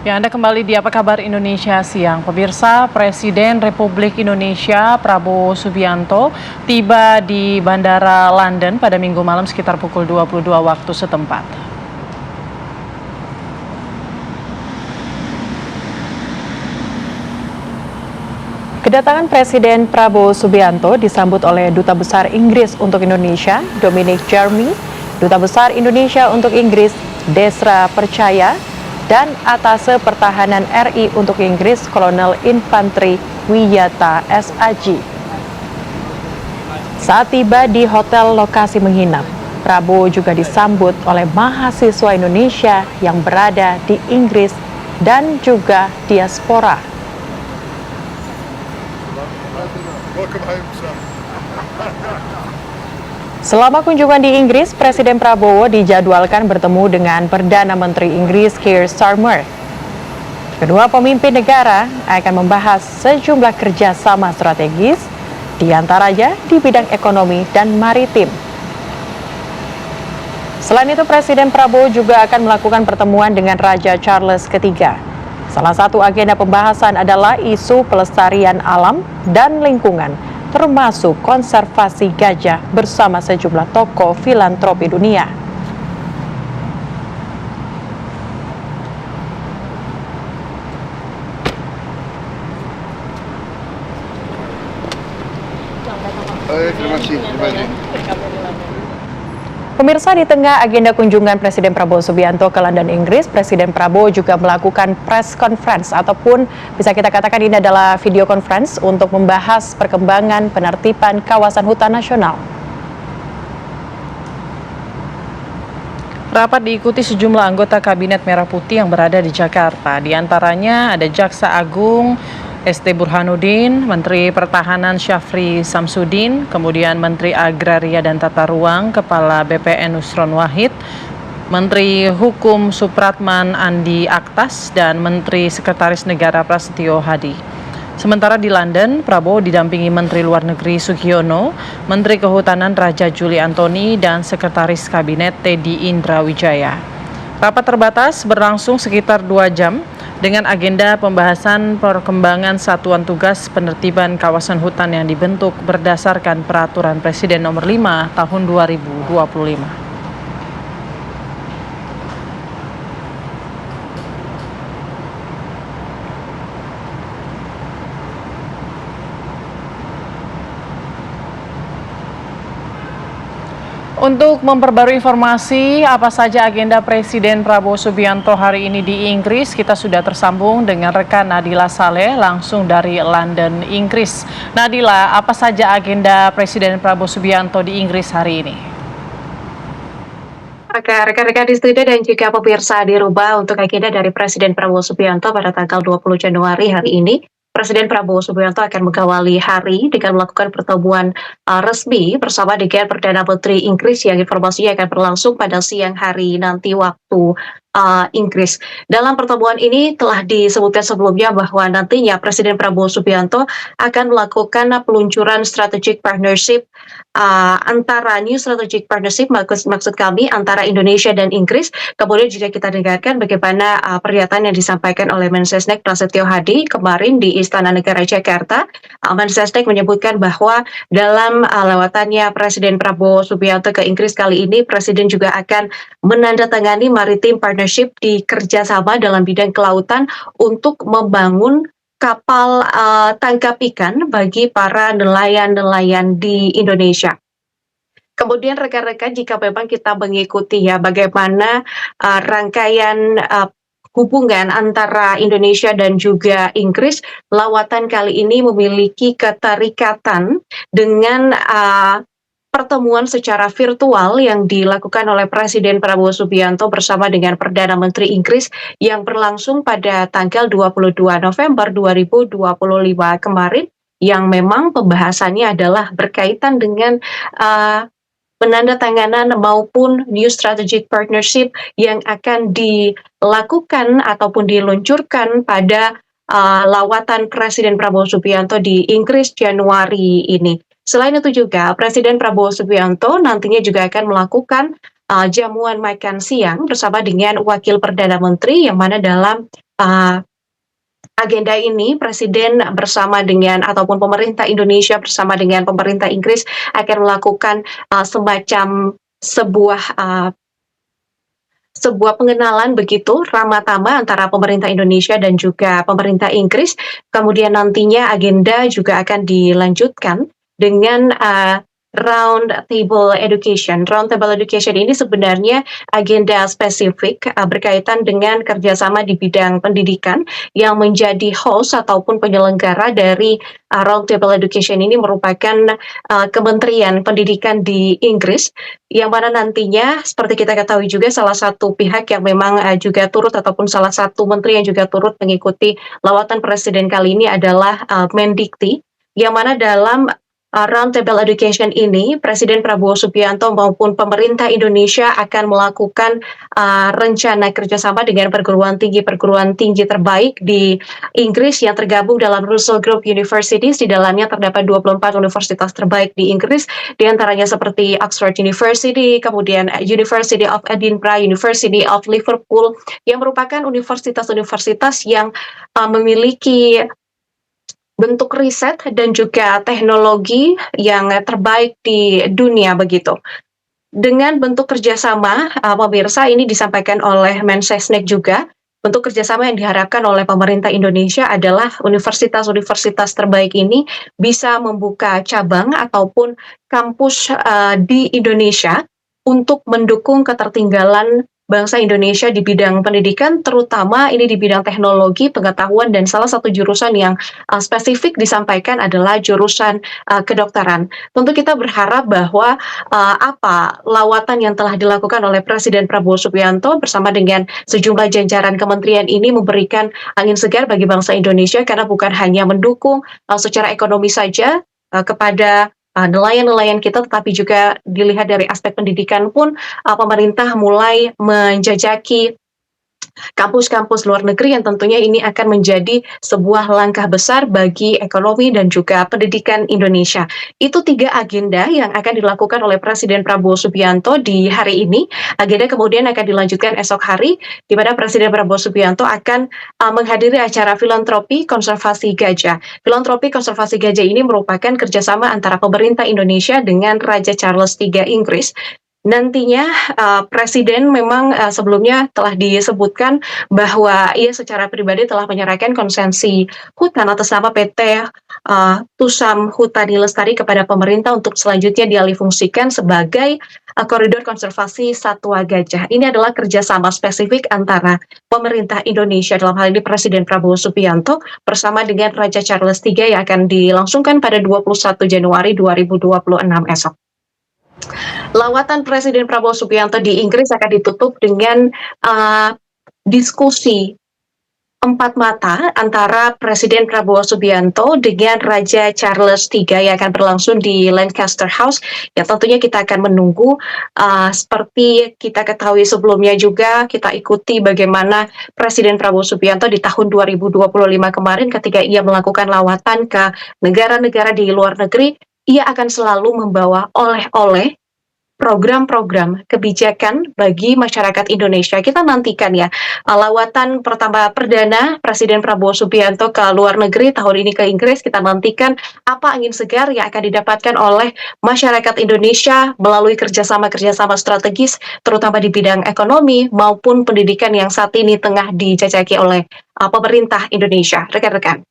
Ya, Anda kembali di Apa Kabar Indonesia Siang. Pemirsa, Presiden Republik Indonesia Prabowo Subianto tiba di Bandara London pada Minggu malam sekitar pukul 22 waktu setempat. Kedatangan Presiden Prabowo Subianto disambut oleh Duta Besar Inggris untuk Indonesia, Dominic Jeremy, Duta Besar Indonesia untuk Inggris, Desra Percaya, dan Atase Pertahanan RI untuk Inggris, Kolonel Infanteri Wiyata S.Aji. Saat tiba di hotel lokasi menginap, Prabowo juga disambut oleh mahasiswa Indonesia yang berada di Inggris dan juga diaspora. Selama kunjungan di Inggris, Presiden Prabowo dijadwalkan bertemu dengan Perdana Menteri Inggris Keir Starmer. Kedua pemimpin negara akan membahas sejumlah kerjasama strategis, diantaranya di bidang ekonomi dan maritim. Selain itu, Presiden Prabowo juga akan melakukan pertemuan dengan Raja Charles III. Salah satu agenda pembahasan adalah isu pelestarian alam dan lingkungan, termasuk konservasi gajah bersama sejumlah tokoh filantropi dunia. Terima kasih. Pemirsa, di tengah agenda kunjungan Presiden Prabowo Subianto ke London, Inggris, Presiden Prabowo juga melakukan press conference ataupun bisa kita katakan ini adalah video conference untuk membahas perkembangan penertiban kawasan hutan nasional. Rapat diikuti sejumlah anggota Kabinet Merah Putih yang berada di Jakarta. Di antaranya ada Jaksa Agung ST Burhanuddin, Menteri Pertahanan Syafri Samsudin, kemudian Menteri Agraria dan Tata Ruang, Kepala BPN Nusron Wahid, Menteri Hukum Supratman Andi Aktas, dan Menteri Sekretaris Negara Prasetyo Hadi. Sementara di London, Prabowo didampingi Menteri Luar Negeri Sugiono, Menteri Kehutanan Raja Juli Antoni, dan Sekretaris Kabinet Teddy Indra Wijaya. Rapat terbatas berlangsung sekitar 2 jam dengan agenda pembahasan perkembangan satuan tugas penertiban kawasan hutan yang dibentuk berdasarkan Peraturan Presiden Nomor 5 Tahun 2025. Untuk memperbarui informasi apa saja agenda Presiden Prabowo Subianto hari ini di Inggris, kita sudah tersambung dengan rekan Nadila Saleh langsung dari London, Inggris. Nadila, apa saja agenda Presiden Prabowo Subianto di Inggris hari ini? Oke, rekan-rekan di studio dan juga pemirsa dirubah untuk agenda dari Presiden Prabowo Subianto pada tanggal 20 Januari hari ini. Presiden Prabowo Subianto akan mengawali hari dengan melakukan pertemuan resmi bersama dengan Perdana Menteri Inggris yang informasinya akan berlangsung pada siang hari nanti waktu Inggris. Dalam pertemuan ini telah disebutkan sebelumnya bahwa nantinya Presiden Prabowo Subianto akan melakukan peluncuran strategic partnership antara New Strategic Partnership maksud kami antara Indonesia dan Inggris. Kemudian juga kita dengarkan bagaimana pernyataan yang disampaikan oleh Mensesnek Prasetyo Hadi kemarin di Istana Negara Jakarta. Mensesnek menyebutkan bahwa dalam lewatannya Presiden Prabowo Subianto ke Inggris kali ini, Presiden juga akan menandatangani Maritim Partnership di kerjasama dalam bidang kelautan untuk membangun kapal tangkap ikan bagi para nelayan-nelayan di Indonesia. Kemudian rekan-rekan, jika memang kita mengikuti ya bagaimana rangkaian hubungan antara Indonesia dan juga Inggris, lawatan kali ini memiliki keterikatan dengan pertemuan secara virtual yang dilakukan oleh Presiden Prabowo Subianto bersama dengan Perdana Menteri Inggris yang berlangsung pada tanggal 22 November 2025 kemarin, yang memang pembahasannya adalah berkaitan dengan penandatanganan maupun New Strategic Partnership yang akan dilakukan ataupun diluncurkan pada lawatan Presiden Prabowo Subianto di Inggris Januari ini. Selain itu juga, Presiden Prabowo Subianto nantinya juga akan melakukan jamuan makan siang bersama dengan Wakil Perdana Menteri, yang mana dalam agenda ini Presiden bersama dengan ataupun pemerintah Indonesia bersama dengan pemerintah Inggris akan melakukan semacam sebuah pengenalan begitu ramah-tamah antara pemerintah Indonesia dan juga pemerintah Inggris. Kemudian nantinya agenda juga akan dilanjutkan dengan Round Table Education. Round Table Education ini sebenarnya agenda spesifik berkaitan dengan kerjasama di bidang pendidikan yang menjadi host ataupun penyelenggara dari Round Table Education ini merupakan Kementerian Pendidikan di Inggris, yang mana nantinya seperti kita ketahui juga salah satu pihak yang memang juga turut ataupun salah satu menteri yang juga turut mengikuti lawatan presiden kali ini adalah Mendikti, yang mana dalam Roundtable Education ini, Presiden Prabowo Subianto maupun pemerintah Indonesia akan melakukan rencana kerjasama dengan perguruan tinggi terbaik di Inggris yang tergabung dalam Russell Group Universities. Di dalamnya terdapat 24 universitas terbaik di Inggris, di antaranya seperti Oxford University, kemudian University of Edinburgh, University of Liverpool, yang merupakan universitas-universitas yang memiliki bentuk riset dan juga teknologi yang terbaik di dunia begitu. Dengan bentuk kerjasama, pemirsa, ini disampaikan oleh Mensesnek juga, bentuk kerjasama yang diharapkan oleh pemerintah Indonesia adalah universitas-universitas terbaik ini bisa membuka cabang ataupun kampus di Indonesia untuk mendukung ketertinggalan bangsa Indonesia di bidang pendidikan, terutama ini di bidang teknologi, pengetahuan, dan salah satu jurusan yang spesifik disampaikan adalah jurusan kedokteran. Tentu kita berharap bahwa lawatan yang telah dilakukan oleh Presiden Prabowo Subianto bersama dengan sejumlah jajaran kementerian ini memberikan angin segar bagi bangsa Indonesia, karena bukan hanya mendukung secara ekonomi saja kepada nelayan-nelayan kita, tetapi juga dilihat dari aspek pendidikan pun pemerintah mulai menjajaki kampus-kampus luar negeri yang tentunya ini akan menjadi sebuah langkah besar bagi ekonomi dan juga pendidikan Indonesia. Itu 3 agenda yang akan dilakukan oleh Presiden Prabowo Subianto di hari ini. Agenda kemudian akan dilanjutkan esok hari, di mana Presiden Prabowo Subianto akan menghadiri acara filantropi konservasi gajah. Filantropi konservasi gajah ini merupakan kerjasama antara pemerintah Indonesia dengan Raja Charles III Inggris. Nantinya Presiden memang sebelumnya telah disebutkan bahwa ia secara pribadi telah menyerahkan konsensi hutan atas nama PT Tusam Hutani Lestari kepada pemerintah untuk selanjutnya dialihfungsikan sebagai koridor konservasi satwa gajah. Ini adalah kerjasama spesifik antara pemerintah Indonesia, dalam hal ini Presiden Prabowo Subianto, bersama dengan Raja Charles III yang akan dilangsungkan pada 21 Januari 2026 esok. Lawatan Presiden Prabowo Subianto di Inggris akan ditutup dengan diskusi 4 mata antara Presiden Prabowo Subianto dengan Raja Charles III yang akan berlangsung di Lancaster House. Ya, tentunya kita akan menunggu, seperti kita ketahui sebelumnya juga, kita ikuti bagaimana Presiden Prabowo Subianto di tahun 2025 kemarin ketika ia melakukan lawatan ke negara-negara di luar negeri, ia akan selalu membawa oleh-oleh program-program kebijakan bagi masyarakat Indonesia. Kita nantikan ya, lawatan pertama perdana Presiden Prabowo Subianto ke luar negeri tahun ini ke Inggris. Kita nantikan apa angin segar yang akan didapatkan oleh masyarakat Indonesia melalui kerjasama-kerjasama strategis, terutama di bidang ekonomi maupun pendidikan yang saat ini tengah dijajaki oleh pemerintah Indonesia. Rekan-rekan.